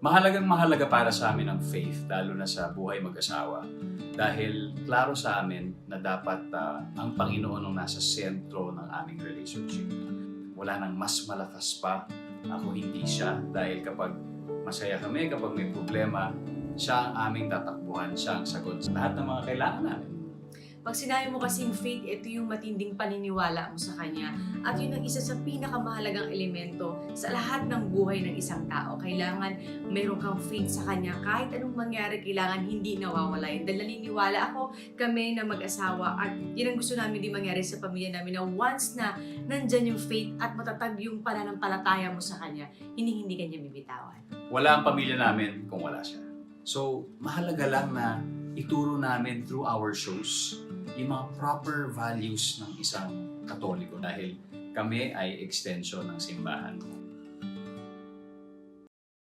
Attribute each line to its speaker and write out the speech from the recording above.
Speaker 1: Mahalagang mahalaga para sa amin ang faith, lalo na sa buhay mag-asawa. Dahil klaro sa amin na dapat ang Panginoon ang nasa sentro ng aming relationship. Wala nang mas malakas pa ako hindi siya. Dahil kapag masaya kami, kapag may problema, siya ang aming tatakbuhan, siya ang sagot sa lahat ng mga kailangan namin.
Speaker 2: Pag sinabi mo kasing faith, ito yung matinding paniniwala mo sa Kanya. At yun ang isa sa pinakamahalagang elemento sa lahat ng buhay ng isang tao. Kailangan meron kang faith sa Kanya. Kahit anong mangyari, kailangan hindi nawawala yun. Dahil naniniwala ako, kami na mag-asawa, at yun ang gusto namin din mangyari sa pamilya namin, na once na nandyan yung faith at matatag yung pananampalataya mo sa Kanya, hindi Kanya bibitawan.
Speaker 1: Wala ang pamilya namin kung wala siya. So, mahalaga lang na ituro namin through our shows yung mga proper values ng isang Katoliko dahil kami ay extension ng simbahan.